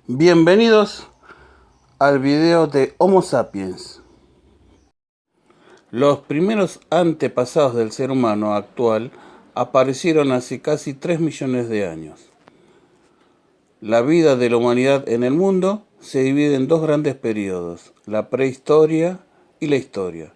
Bienvenidos al video de Homo sapiens. Los primeros antepasados del ser humano actual aparecieron hace casi 3 millones de años. La vida de la humanidad en el mundo se divide en dos grandes periodos, la prehistoria y la historia.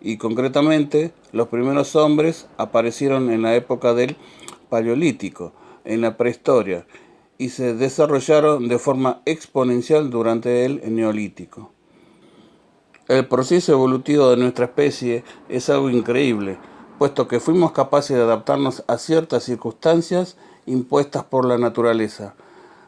Y concretamente, los primeros hombres aparecieron en la época del Paleolítico, en la prehistoria, y se desarrollaron de forma exponencial durante el Neolítico. El proceso evolutivo de nuestra especie es algo increíble, puesto que fuimos capaces de adaptarnos a ciertas circunstancias impuestas por la naturaleza,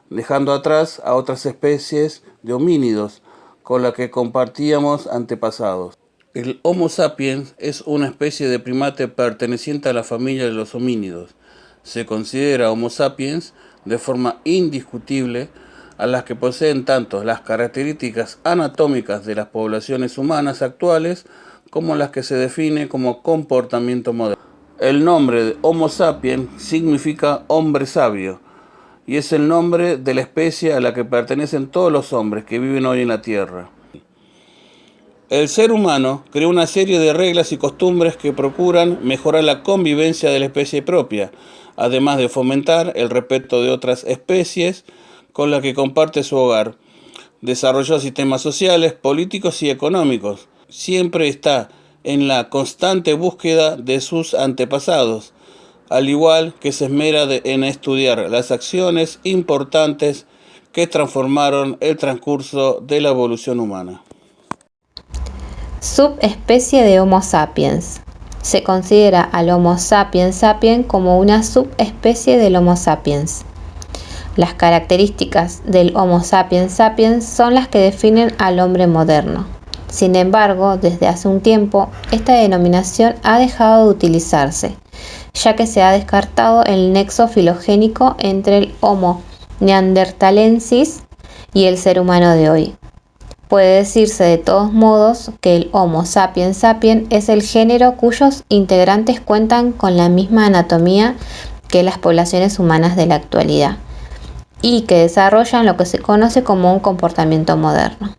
dejando atrás a otras especies de homínidos con las que compartíamos antepasados. El Homo sapiens es una especie de primate perteneciente a la familia de los homínidos. Se considera Homo sapiens de forma indiscutible a las que poseen tanto las características anatómicas de las poblaciones humanas actuales como las que se define como comportamiento moderno. El nombre de Homo sapiens significa hombre sabio y es el nombre de la especie a la que pertenecen todos los hombres que viven hoy en la Tierra. El ser humano creó una serie de reglas y costumbres que procuran mejorar la convivencia de la especie propia, además de fomentar el respeto de otras especies con las que comparte su hogar. Desarrolló sistemas sociales, políticos y económicos. Siempre está en la constante búsqueda de sus antepasados, al igual que se esmera en estudiar las acciones importantes que transformaron el transcurso de la evolución humana. Subespecie de Homo sapiens. Se considera al Homo sapiens sapiens como una subespecie del Homo sapiens. Las características del Homo sapiens sapiens son las que definen al hombre moderno. Sin embargo, desde hace un tiempo, esta denominación ha dejado de utilizarse, ya que se ha descartado el nexo filogénico entre el Homo neanderthalensis y el ser humano de hoy. Puede decirse de todos modos que el Homo sapiens sapiens es el género cuyos integrantes cuentan con la misma anatomía que las poblaciones humanas de la actualidad y que desarrollan lo que se conoce como un comportamiento moderno.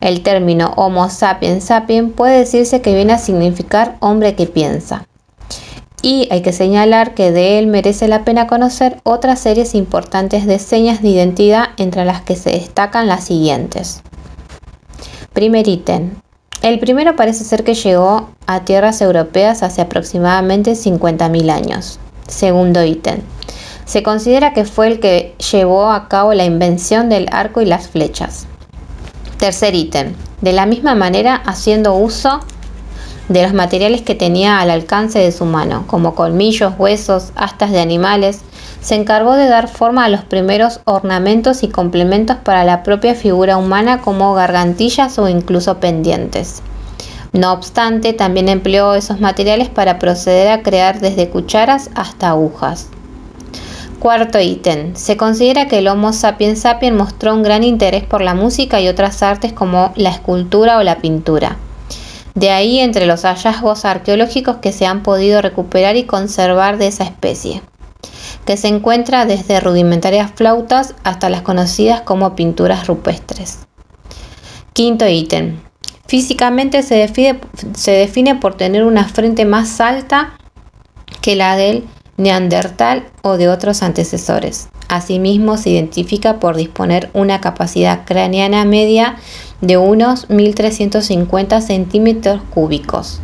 El término Homo sapiens sapiens puede decirse que viene a significar hombre que piensa. Y hay que señalar que de él merece la pena conocer otras series importantes de señas de identidad, entre las que se destacan las siguientes. Primer ítem. El primero parece ser que llegó a tierras europeas hace aproximadamente 50.000 años. Segundo ítem. Se considera que fue el que llevó a cabo la invención del arco y las flechas. Tercer ítem. De la misma manera, haciendo uso de los materiales que tenía al alcance de su mano, como colmillos, huesos, astas de animales, se encargó de dar forma a los primeros ornamentos y complementos para la propia figura humana, como gargantillas o incluso pendientes. No obstante, también empleó esos materiales para proceder a crear desde cucharas hasta agujas. Cuarto ítem. Se considera que el Homo sapiens sapiens mostró un gran interés por la música y otras artes como la escultura o la pintura. De ahí entre los hallazgos arqueológicos que se han podido recuperar y conservar de esa especie, que se encuentra desde rudimentarias flautas hasta las conocidas como pinturas rupestres. Quinto ítem. Físicamente se define por tener una frente más alta que la del neandertal o de otros antecesores. Asimismo, se identifica por disponer una capacidad craneana media de unos 1.350 centímetros cúbicos,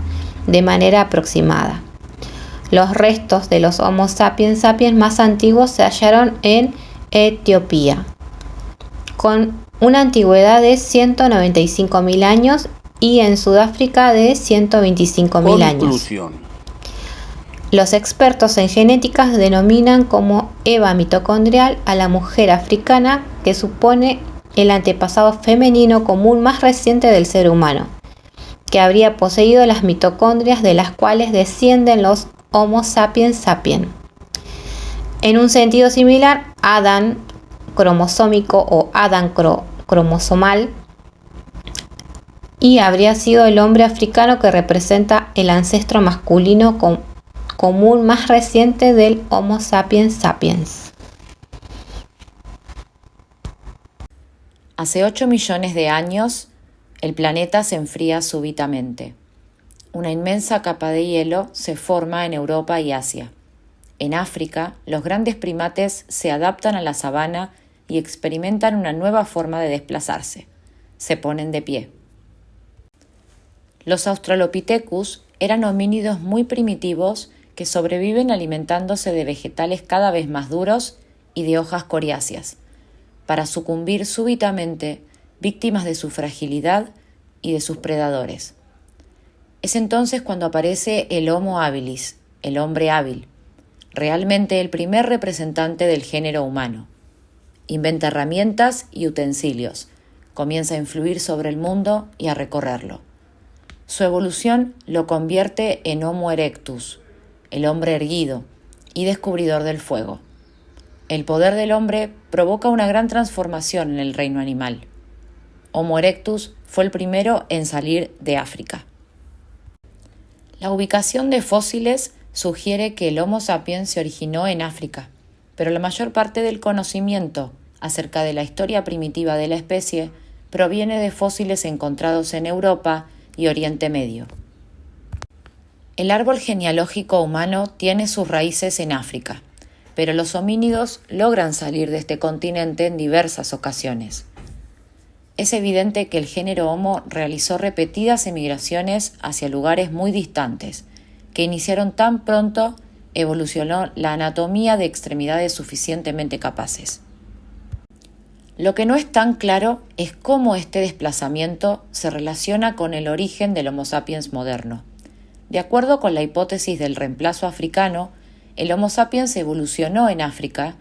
de manera aproximada. Los restos de los Homo sapiens sapiens más antiguos se hallaron en Etiopía, con una antigüedad de 195.000 años, y en Sudáfrica de 125.000 años. Los expertos en genética denominan como Eva mitocondrial a la mujer africana, que supone el antepasado femenino común más reciente del ser humano, que habría poseído las mitocondrias de las cuales descienden los Homo sapiens sapiens. En un sentido similar, Adán cromosómico o Adán cromosomal, y habría sido el hombre africano que representa el ancestro masculino común más reciente del Homo sapiens sapiens. Hace 8 millones de años, el planeta se enfría súbitamente. Una inmensa capa de hielo se forma en Europa y Asia. En África, los grandes primates se adaptan a la sabana y experimentan una nueva forma de desplazarse. Se ponen de pie. Los Australopithecus eran homínidos muy primitivos que sobreviven alimentándose de vegetales cada vez más duros y de hojas coriáceas, para sucumbir súbitamente, víctimas de su fragilidad y de sus predadores. Es entonces cuando aparece el Homo habilis, el hombre hábil, realmente el primer representante del género humano. Inventa herramientas y utensilios, comienza a influir sobre el mundo y a recorrerlo. Su evolución lo convierte en Homo erectus, el hombre erguido y descubridor del fuego. El poder del hombre provoca una gran transformación en el reino animal. Homo erectus fue el primero en salir de África. La ubicación de fósiles sugiere que el Homo sapiens se originó en África, pero la mayor parte del conocimiento acerca de la historia primitiva de la especie proviene de fósiles encontrados en Europa y Oriente Medio. El árbol genealógico humano tiene sus raíces en África, pero los homínidos logran salir de este continente en diversas ocasiones. Es evidente que el género Homo realizó repetidas emigraciones hacia lugares muy distantes, que iniciaron tan pronto evolucionó la anatomía de extremidades suficientemente capaces. Lo que no es tan claro es cómo este desplazamiento se relaciona con el origen del Homo sapiens moderno. De acuerdo con la hipótesis del reemplazo africano, el Homo sapiens evolucionó en África,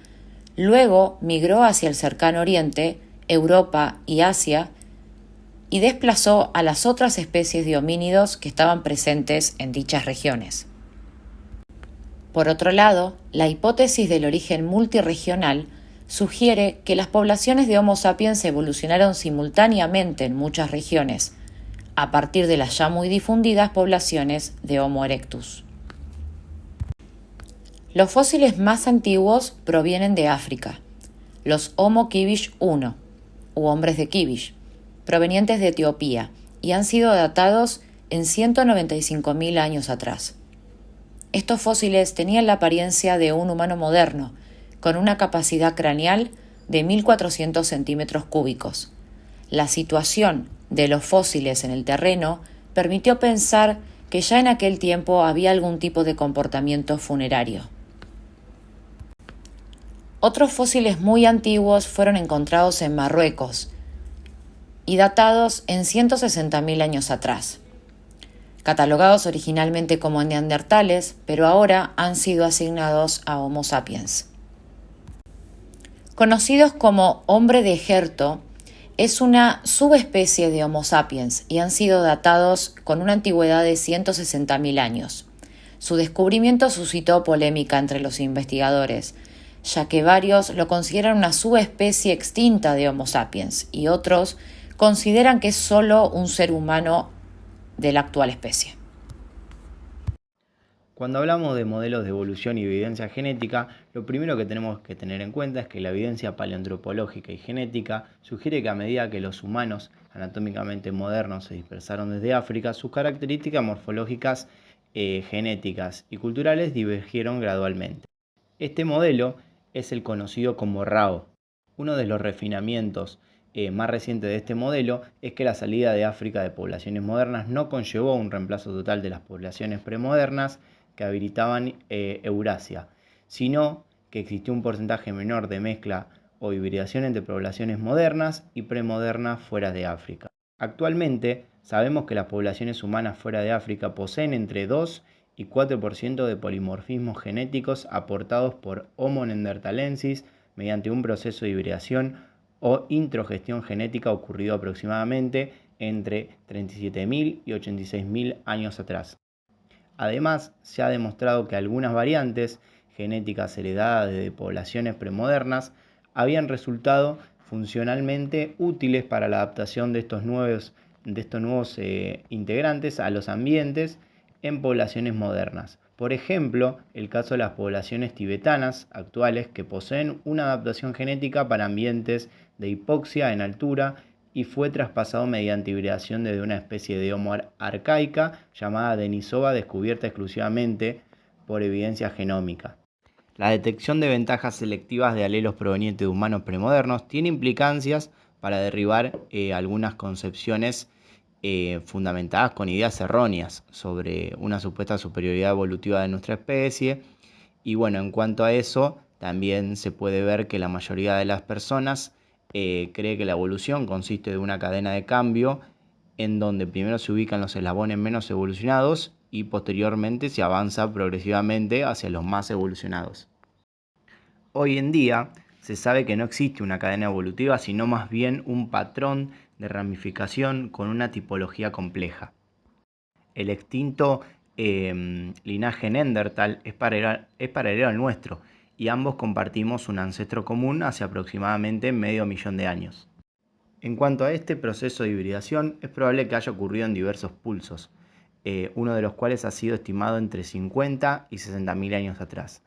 luego migró hacia el cercano Oriente, Europa y Asia, y desplazó a las otras especies de homínidos que estaban presentes en dichas regiones. Por otro lado, la hipótesis del origen multirregional sugiere que las poblaciones de Homo sapiens evolucionaron simultáneamente en muchas regiones, a partir de las ya muy difundidas poblaciones de Homo erectus. Los fósiles más antiguos provienen de África, los Homo kibish I, u hombres de Kibish, provenientes de Etiopía, y han sido datados en 195.000 años atrás. Estos fósiles tenían la apariencia de un humano moderno, con una capacidad craneal de 1.400 centímetros cúbicos. La situación de los fósiles en el terreno permitió pensar que ya en aquel tiempo había algún tipo de comportamiento funerario. Otros fósiles muy antiguos fueron encontrados en Marruecos y datados en 160.000 años atrás. Catalogados originalmente como neandertales, pero ahora han sido asignados a Homo sapiens. Conocidos como hombre de Egerto, es una subespecie de Homo sapiens y han sido datados con una antigüedad de 160.000 años. Su descubrimiento suscitó polémica entre los investigadores, ya que varios lo consideran una subespecie extinta de Homo sapiens y otros consideran que es solo un ser humano de la actual especie. Cuando hablamos de modelos de evolución y evidencia genética, lo primero que tenemos que tener en cuenta es que la evidencia paleoantropológica y genética sugiere que a medida que los humanos anatómicamente modernos se dispersaron desde África, sus características morfológicas, genéticas y culturales divergieron gradualmente. Este modelo es el conocido como RAO. Uno de los refinamientos más recientes de este modelo es que la salida de África de poblaciones modernas no conllevó un reemplazo total de las poblaciones premodernas que habitaban Eurasia, sino que existió un porcentaje menor de mezcla o hibridación entre poblaciones modernas y premodernas fuera de África. Actualmente sabemos que las poblaciones humanas fuera de África poseen entre 2 y 4% de polimorfismos genéticos aportados por Homo neanderthalensis mediante un proceso de hibridación o introgestión genética ocurrido aproximadamente entre 37.000 y 86.000 años atrás. Además, se ha demostrado que algunas variantes genéticas heredadas de poblaciones premodernas habían resultado funcionalmente útiles para la adaptación de estos nuevos integrantes a los ambientes en poblaciones modernas, Por ejemplo, el caso de las poblaciones tibetanas actuales que poseen una adaptación genética para ambientes de hipoxia en altura y fue traspasado mediante hibridación desde una especie de Homo arcaica llamada Denisova, descubierta exclusivamente por evidencia genómica. La detección de ventajas selectivas de alelos provenientes de humanos premodernos tiene implicancias para derribar algunas concepciones fundamentadas con ideas erróneas sobre una supuesta superioridad evolutiva de nuestra especie. Y bueno, en cuanto a eso, también se puede ver que la mayoría de las personas cree que la evolución consiste de una cadena de cambio en donde primero se ubican los eslabones menos evolucionados y posteriormente se avanza progresivamente hacia los más evolucionados. Hoy en día se sabe que no existe una cadena evolutiva, sino más bien un patrón de ramificación con una tipología compleja. El extinto linaje Neandertal es paralelo al nuestro y ambos compartimos un ancestro común hace aproximadamente 500.000 de años. En cuanto a este proceso de hibridación, es probable que haya ocurrido en diversos pulsos, uno de los cuales ha sido estimado entre 50 y 60.000 años atrás.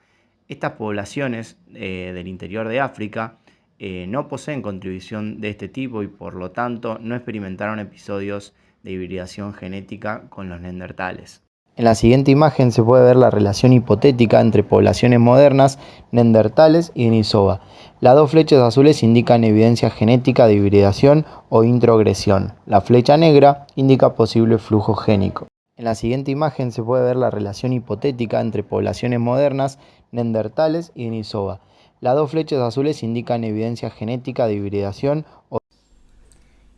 Estas poblaciones del interior de África no poseen contribución de este tipo y por lo tanto no experimentaron episodios de hibridación genética con los neandertales. En la siguiente imagen se puede ver la relación hipotética entre poblaciones modernas, neandertales y Denisova. Las dos flechas azules indican evidencia genética de hibridación o introgresión. La flecha negra indica posible flujo génico. En la siguiente imagen se puede ver la relación hipotética entre poblaciones modernas, neandertales y Denisova. Las dos flechas azules indican evidencia genética de hibridación o...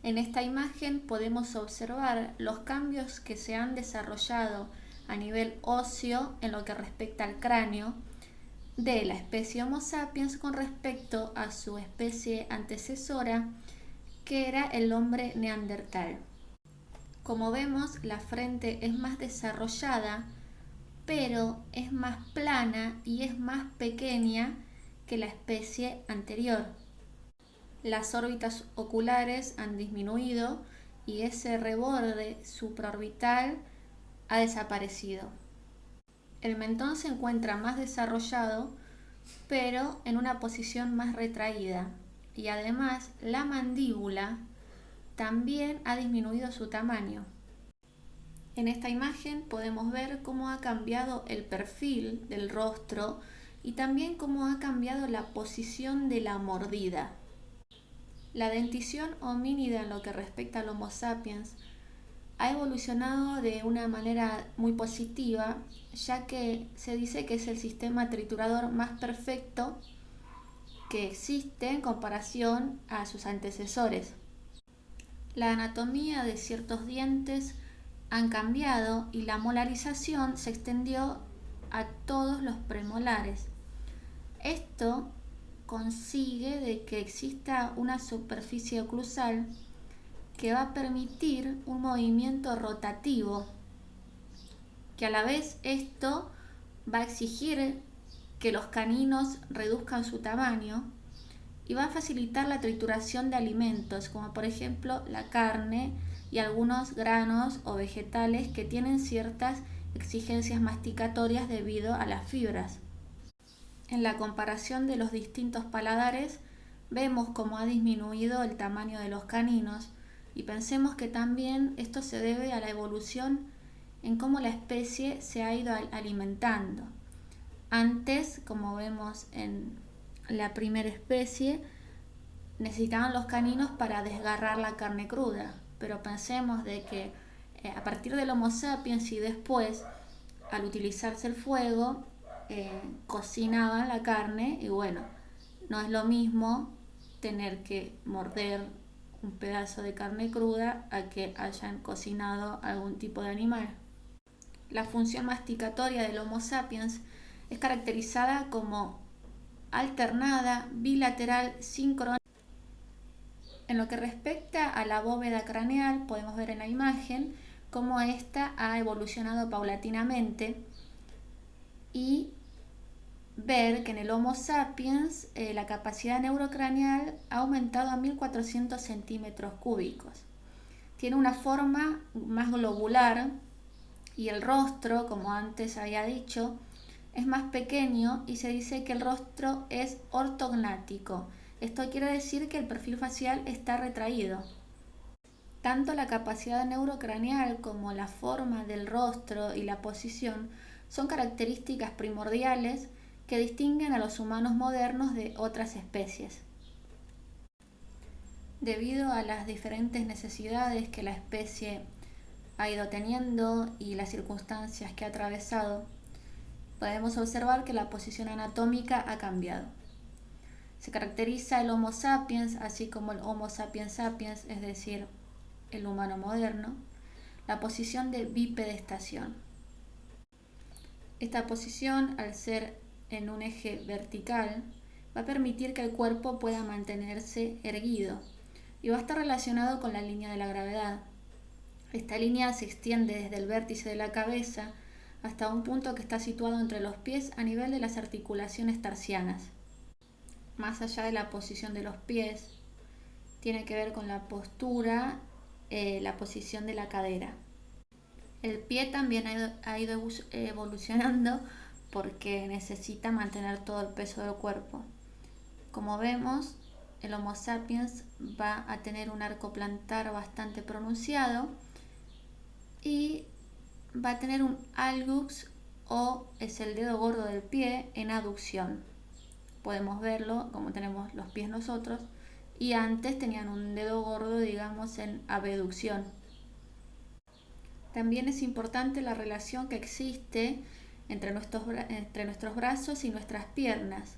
En esta imagen podemos observar los cambios que se han desarrollado a nivel óseo en lo que respecta al cráneo de la especie Homo sapiens con respecto a su especie antecesora, que era el hombre neandertal. Como vemos, la frente es más desarrollada, pero es más plana y es más pequeña que la especie anterior. Las órbitas oculares han disminuido y ese reborde supraorbital ha desaparecido. El mentón se encuentra más desarrollado, pero en una posición más retraída, y además la mandíbula también ha disminuido su tamaño. En esta imagen podemos ver cómo ha cambiado el perfil del rostro y también cómo ha cambiado la posición de la mordida. La dentición homínida en lo que respecta al Homo sapiens ha evolucionado de una manera muy positiva, ya que se dice que es el sistema triturador más perfecto que existe en comparación a sus antecesores. La anatomía de ciertos dientes han cambiado y la molarización se extendió a todos los premolares. Esto consigue de que exista una superficie oclusal que va a permitir un movimiento rotativo, que a la vez esto va a exigir que los caninos reduzcan su tamaño y va a facilitar la trituración de alimentos, como por ejemplo la carne y algunos granos o vegetales que tienen ciertas exigencias masticatorias debido a las fibras. En la comparación de los distintos paladares, vemos cómo ha disminuido el tamaño de los caninos y pensemos que también esto se debe a la evolución en cómo la especie se ha ido alimentando. Antes, como vemos en la primera especie, necesitaban los caninos para desgarrar la carne cruda, pero pensemos de que a partir del Homo sapiens y después, al utilizarse el fuego, cocinaban la carne y bueno, no es lo mismo tener que morder un pedazo de carne cruda a que hayan cocinado algún tipo de animal. La función masticatoria del Homo sapiens es caracterizada como alternada, bilateral, síncrona. En lo que respecta a la bóveda craneal, podemos ver en la imagen cómo ésta ha evolucionado paulatinamente y ver que en el Homo sapiens la capacidad neurocraneal ha aumentado a 1400 centímetros cúbicos. Tiene una forma más globular Y el rostro, como antes había dicho, es más pequeño y se dice que el rostro es ortognático. Esto quiere decir que el perfil facial está retraído. Tanto la capacidad neurocraneal como la forma del rostro y la posición son características primordiales que distinguen a los humanos modernos de otras especies. Debido a las diferentes necesidades que la especie ha ido teniendo y las circunstancias que ha atravesado, podemos observar que la posición anatómica ha cambiado. Se caracteriza el Homo sapiens, así como el Homo sapiens sapiens, es decir, el humano moderno, la posición de bipedestación. Esta posición, al ser en un eje vertical, va a permitir que el cuerpo pueda mantenerse erguido y va a estar relacionado con la línea de la gravedad. Esta línea se extiende desde el vértice de la cabeza hasta un punto que está situado entre los pies a nivel de las articulaciones tarsianas. Más allá de la posición de los pies, tiene que ver con la postura, la posición de la cadera. El pie también ha ido evolucionando porque necesita mantener todo el peso del cuerpo. Como vemos, el Homo sapiens va a tener un arco plantar bastante pronunciado y va a tener un algus, o es el dedo gordo del pie, en aducción. Podemos verlo como tenemos los pies nosotros, y antes tenían un dedo gordo, digamos, en abducción. También es importante la relación que existe entre nuestros brazos y nuestras piernas.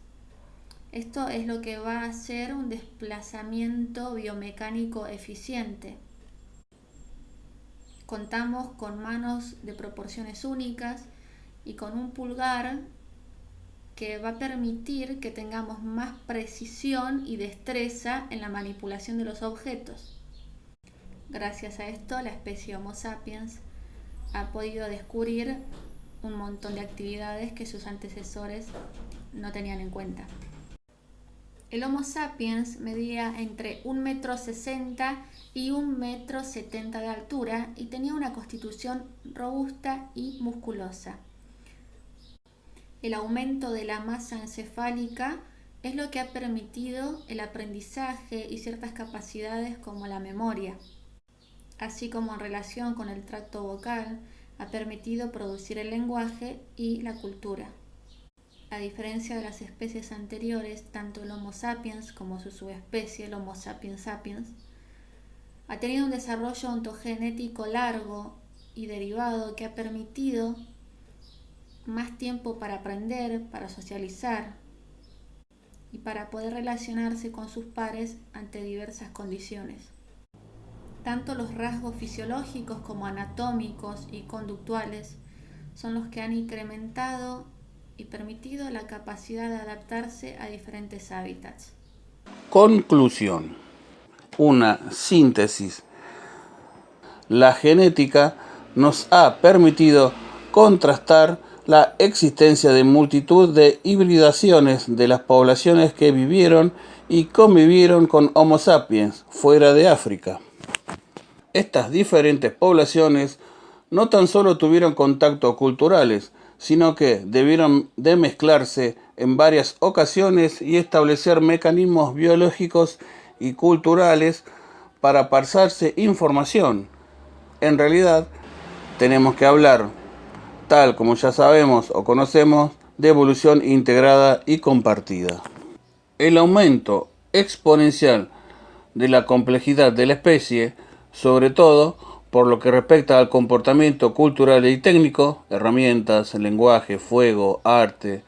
Esto es lo que va a hacer un desplazamiento biomecánico eficiente. Contamos con manos de proporciones únicas y con un pulgar que va a permitir que tengamos más precisión y destreza en la manipulación de los objetos. Gracias a esto, la especie Homo sapiens ha podido descubrir un montón de actividades que sus antecesores no tenían en cuenta. El Homo sapiens medía entre 1,60 m y 1,70 m de altura y tenía una constitución robusta y musculosa. El aumento de la masa encefálica es lo que ha permitido el aprendizaje y ciertas capacidades como la memoria, así como en relación con el tracto vocal, ha permitido producir el lenguaje y la cultura. A diferencia de las especies anteriores, tanto el Homo sapiens como su subespecie, el Homo sapiens sapiens, ha tenido un desarrollo ontogenético largo y derivado que ha permitido más tiempo para aprender, para socializar y para poder relacionarse con sus pares ante diversas condiciones. Tanto los rasgos fisiológicos como anatómicos y conductuales son los que han incrementado y permitido la capacidad de adaptarse a diferentes hábitats. Conclusión. Una síntesis. La genética nos ha permitido contrastar la existencia de multitud de hibridaciones de las poblaciones que vivieron y convivieron con Homo sapiens fuera de África. Estas diferentes poblaciones no tan solo tuvieron contactos culturales, sino que debieron de mezclarse en varias ocasiones y establecer mecanismos biológicos y culturales para pasarse información. En realidad, tenemos que hablar, tal como ya sabemos o conocemos, de evolución integrada y compartida. El aumento exponencial de la complejidad de la especie, sobre todo por lo que respecta al comportamiento cultural y técnico, herramientas, lenguaje, fuego, arte,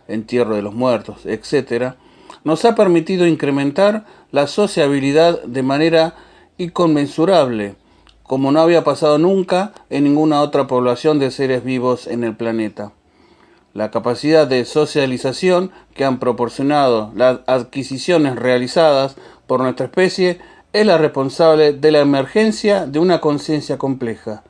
entierro de los muertos, etc., nos ha permitido incrementar la sociabilidad de manera inconmensurable, como no había pasado nunca en ninguna otra población de seres vivos en el planeta. La capacidad de socialización que han proporcionado las adquisiciones realizadas por nuestra especie es la responsable de la emergencia de una conciencia compleja.